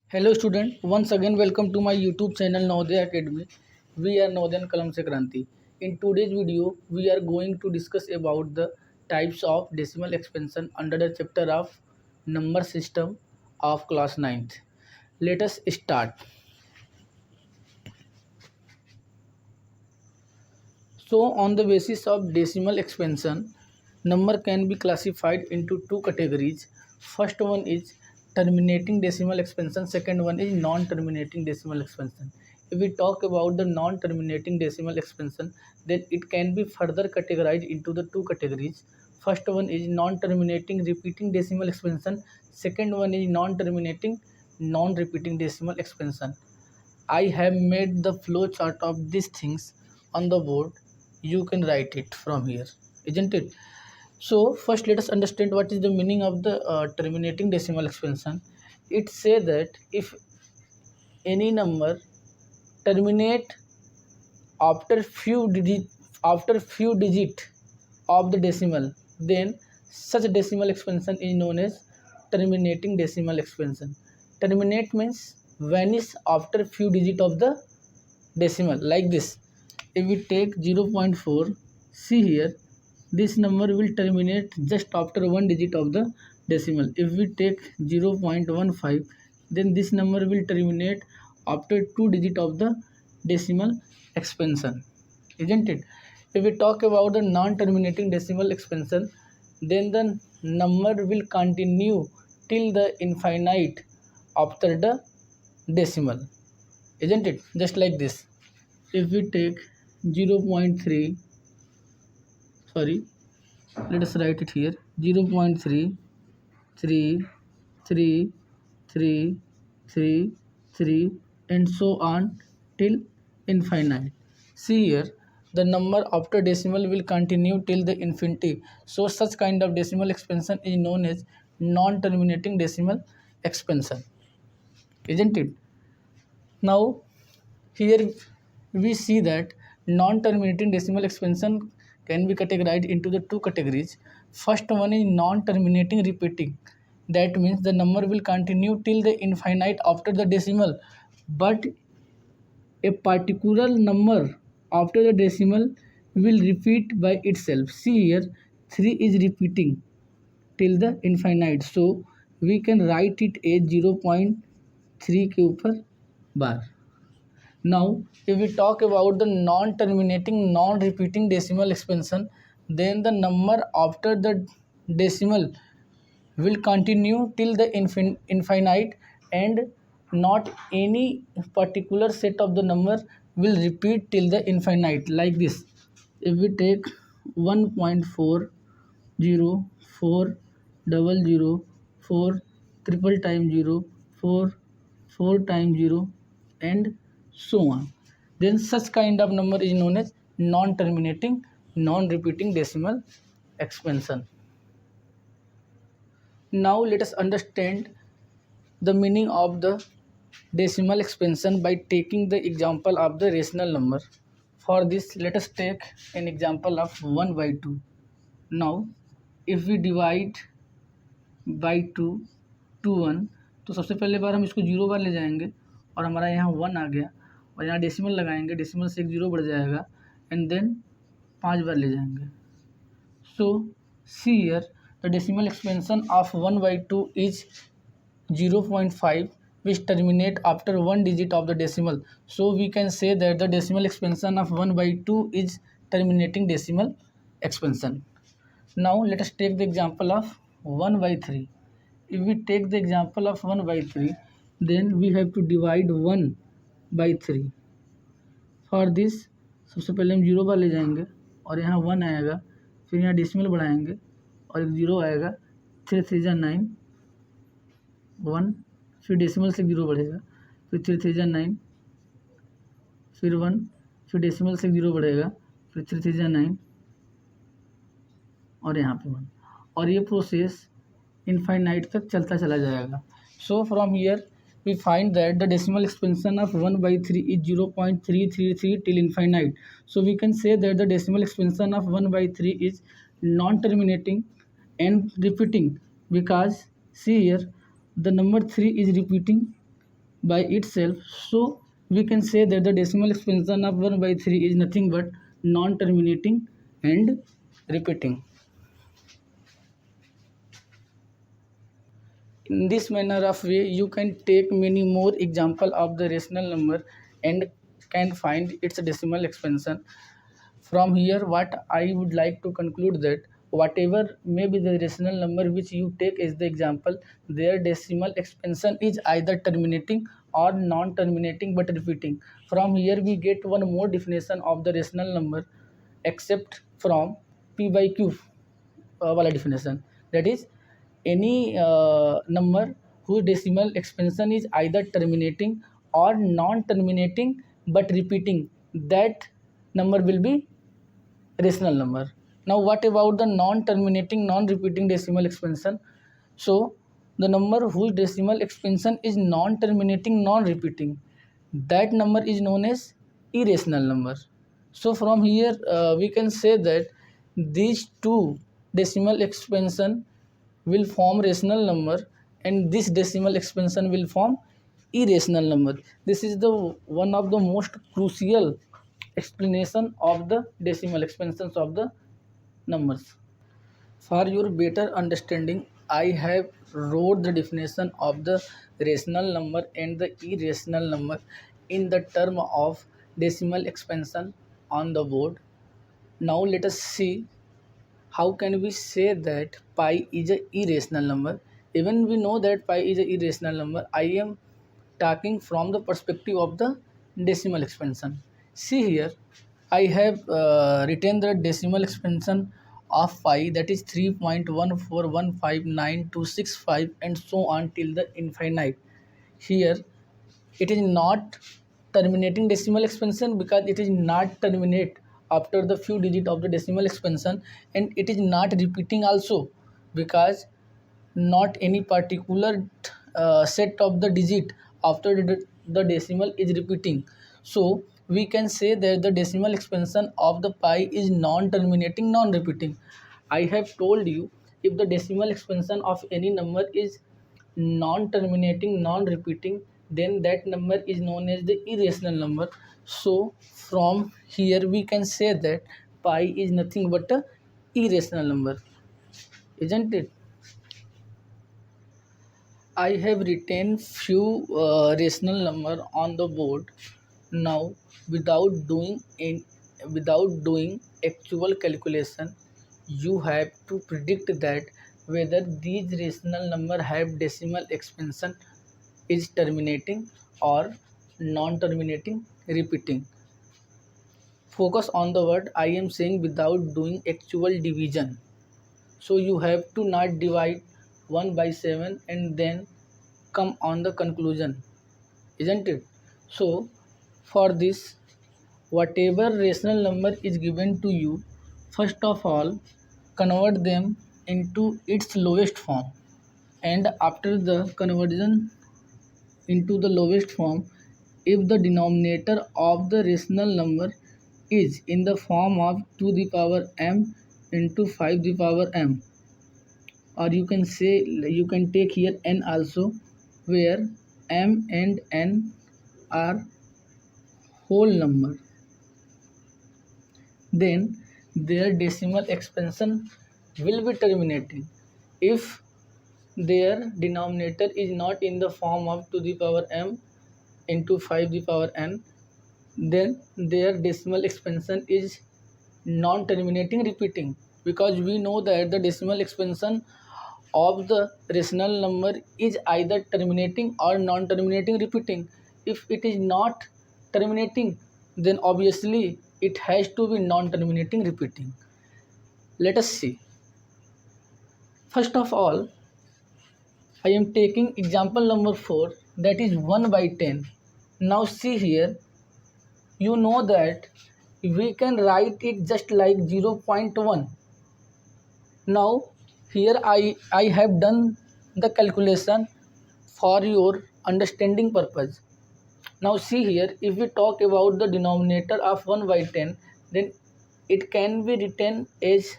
Hello student, once again welcome to my YouTube channel Navodaya Academy. We are Navodaya Kalam se Kranti. In today's video, we are going to discuss about the types of decimal expansion under the chapter of number system of class 9th. Let us start. So on the basis of decimal expansion, number can be classified into two categories. First one is terminating decimal expansion, second one is non-terminating decimal expansion. If we talk about the non-terminating decimal expansion, then it can be further categorized into the two categories. First one is non-terminating repeating decimal expansion, second one is non-terminating non-repeating decimal expansion. I have made the flow chart of these things on the board. You can write it from here, isn't it? So first let us understand what is the meaning of the terminating decimal expansion. It say that if any number terminate after few digit of the decimal, then such decimal expansion is known as terminating decimal expansion. Terminate means vanish after few digit of the decimal, like this. If we take 0.4, see here, this number will terminate just after one digit of the decimal. If we take 0.15, then this number will terminate after two digit of the decimal expansion, isn't it? If we talk about the non-terminating decimal expansion, then the number will continue till the infinite after the decimal, isn't it? Just like this. If we take 0.3, sorry, let us write it here, 0.3, 3, 3, 3, 3, 3, and so on till infinite. See here, the number after decimal will continue till the infinity. So such kind of decimal expansion is known as non-terminating decimal expansion, isn't it? Now here we see that non-terminating decimal expansion can be categorized into the two categories. First one is non-terminating repeating. That means the number will continue till the infinite after the decimal, but a particular number after the decimal will repeat by itself. See here, 3 is repeating till the infinite, so we can write it as 0.3 के ऊपर बार. Now, if we talk about the non-terminating, non-repeating decimal expansion, then the number after the decimal will continue till the infinite, and not any particular set of the number will repeat till the infinite, like this. If we take 1.404000 triple time 0, 4 times 0, and so on, then such kind of number is known as non-terminating non-repeating decimal expansion. Now let us understand the meaning of the decimal expansion by taking the example of the rational number. For this, let us take an example of 1 by 2. Now if we divide by 2 to 1, तो सबसे पहले बार हम इसको zero bar ले जाएंगे और हमारा यहाँ 1 आ गया, और यहाँ डेसिमल लगाएंगे, डेसिमल से एक जीरो बढ़ जाएगा, एंड देन 5 बार ले जाएंगे. So see here, the decimal expansion of 1 by 2 is 0.5, which terminate after one digit of the decimal. So we can say that the decimal expansion of 1 by 2 is terminating decimal expansion. Now let us take the example of 1 by 3. If we take the example of 1 by 3, then we have to divide 1 by 3. For this, सबसे पहले हम zero bar ले जाएंगे और यहाँ 1 आएगा, फिर यहाँ डेसिमल बढ़ाएंगे और एक जीरो आएगा, 3 3 जा 9, 1, फिर डेसिमल से जीरो बढ़ेगा, फिर 3 3 जा 9, फिर 1, फिर डेसिमल से जीरो बढ़ेगा, फिर 3 3 जा 9, और यहाँ पे 1, और ये प्रोसेस इनफाइनाइट तक चलता चला जाएगा. So from here we find that the decimal expansion of 1 by 3 is 0.333 till infinite. So we can say that the decimal expansion of 1 by 3 is non-terminating and repeating, because see here, the number 3 is repeating by itself. So we can say that the decimal expansion of 1 by 3 is nothing but non-terminating and repeating. In this manner of way, you can take many more example of the rational number and can find its decimal expansion. From here, what I would like to conclude that whatever may be the rational number which you take as the example, their decimal expansion is either terminating or non-terminating but repeating. From here, we get one more definition of the rational number, except from P by Q wala definition. That is, any number whose decimal expansion is either terminating or non-terminating but repeating, that number will be rational number. Now what about the non-terminating, non-repeating decimal expansion? So the number whose decimal expansion is non-terminating, non-repeating, that number is known as irrational number. So from here we can say that these two decimal expansion will form rational number and this decimal expansion will form irrational number. This is the one of the most crucial explanation of the decimal expansions of the numbers. For your better understanding, I have wrote the definition of the rational number and the irrational number in the term of decimal expansion on the board. Now let us see how can we say that pi is a irrational number. Even we know that pi is a irrational number, I am talking from the perspective of the decimal expansion. See here, I have written the decimal expansion of pi, that is 3.1415925 and so on till the infinite. Here it is not terminating decimal expansion because it is not terminate after the few digit of the decimal expansion, and it is not repeating also because not any particular set of the digit after the decimal is repeating. So we can say that the decimal expansion of the pi is non-terminating, non-repeating. I have told you, if the decimal expansion of any number is non-terminating, non-repeating, then that number is known as the irrational number. So from here we can say that pi is nothing but a irrational number, isn't it? I have written few rational number on the board. Now, without doing without doing actual calculation, you have to predict that whether these rational number have decimal expansion is terminating or non-terminating, repeating. Focus on the word I am saying without doing actual division. So you have to not divide 1 by 7 and then come on the conclusion, isn't it? So for this, whatever rational number is given to you, first of all convert them into its lowest form, and after the conversion into the lowest form, if the denominator of the rational number is in the form of 2 the power m into 5 the power m, or you can say, you can take here n also, where m and n are whole number, then their decimal expansion will be terminating. If their denominator is not in the form of 2 the power m into 5 the power n, then their decimal expansion is non-terminating, repeating, because we know that the decimal expansion of the rational number is either terminating or non-terminating, repeating. If it is not terminating, then obviously it has to be non-terminating, repeating. Let us see. First of all, I am taking example number 4, that is 1 by 10. Now see here, you know that we can write it just like 0.1. Now here I have done the calculation for your understanding purpose. Now see here, if we talk about the denominator of 1 by 10, then it can be written as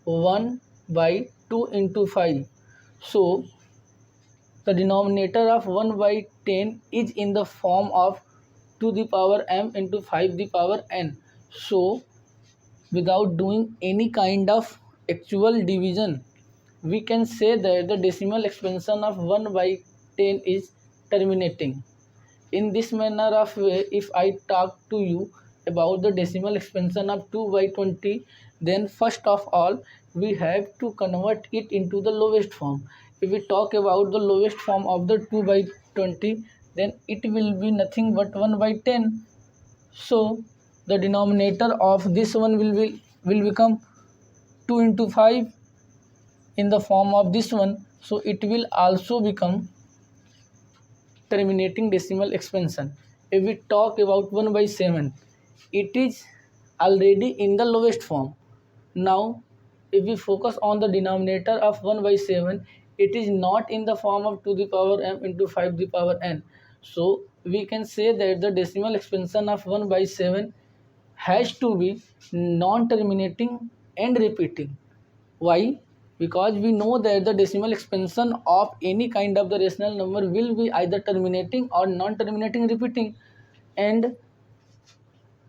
1 by 2 into 5. So the denominator of 1 by 10 is in the form of 2 the power m into 5 the power n. So without doing any kind of actual division, we can say that the decimal expansion of 1 by 10 is terminating. In this manner of way, if I talk to you about the decimal expansion of 2 by 20, then first of all we have to convert it into the lowest form. If we talk about the lowest form of the 2 by 20, then it will be nothing but 1 by 10. So the denominator of this one will become 2 into 5 in the form of this one. So it will also become terminating decimal expansion. If we talk about 1 by 7, it is already in the lowest form. Now if we focus on the denominator of 1 by 7, it is not in the form of 2 the power m into 5 the power n. So we can say that the decimal expansion of 1 by 7 has to be non-terminating and repeating. Why? Because we know that the decimal expansion of any kind of the rational number will be either terminating or non-terminating repeating, and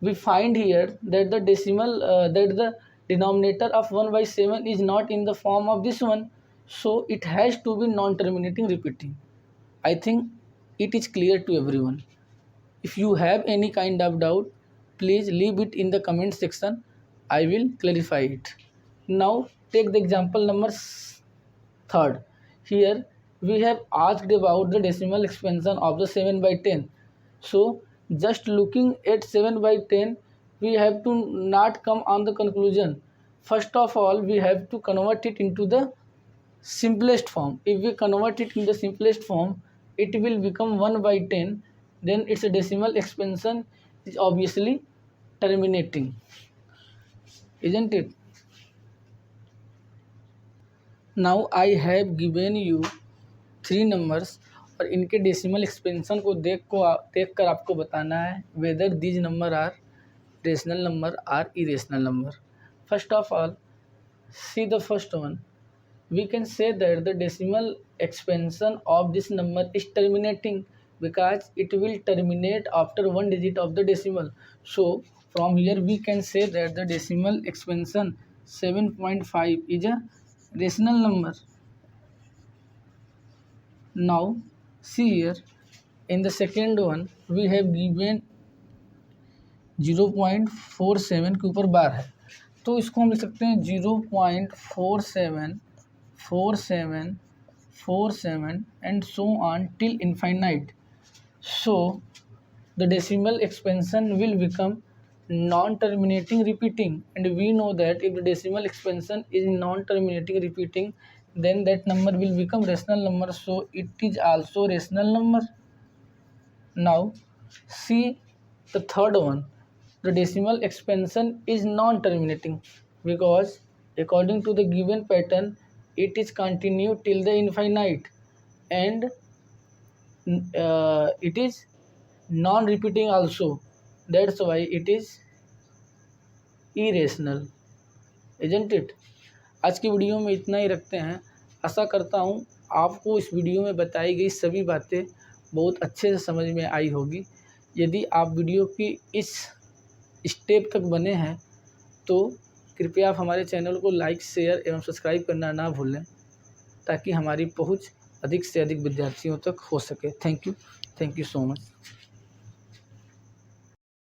we find here that the that the denominator of 1 by 7 is not in the form of this one, so it has to be non-terminating repeating. I think it is clear to everyone. If you have any kind of doubt, please leave it in the comment section. I will clarify it. Now take the example number 3rd. Here we have asked about the decimal expansion of the 7 by 10. So just looking at 7 by 10, we have to not come on the conclusion. First of all, we have to convert it into the simplest form. If we convert it in the simplest form, it will become 1 by 10. Then its decimal expansion is obviously terminating, isn't it? Now I have given you 3 numbers और इनके decimal expansion को देख कर आपको बताना है whether these number are rational number or irrational number. First of all, see the first one. We can say that the decimal expansion of this number is terminating because it will terminate after one digit of the decimal. So from here we can say that the decimal expansion 7.5 is a rational number. Now see here, in the second one we have given 0.47 के ऊपर बार है, तो इसको हम लिख सकते हैं 0.47 and so on till infinite. So the decimal expansion will become non-terminating repeating, and we know that if the decimal expansion is non-terminating repeating, then that number will become rational number. So it is also rational number. Now see the third one. The decimal expansion is non-terminating because according to the given pattern it is continued till the infinite, and it is non-repeating also. That's why it is irrational, isn't it? आज की video में इतना ही रखते हैं. आशा करता हूँ आपको इस वीडियो में बताई गई सभी बातें बहुत अच्छे से समझ में आई होगी. यदि आप वीडियो की इस स्टेप तक बने हैं तो कृपया आप हमारे चैनल को लाइक, शेयर एवं सब्सक्राइब करना ना भूलें ताकि हमारी पहुंच अधिक से अधिक विद्यार्थियों तक हो सके. Thank you so much.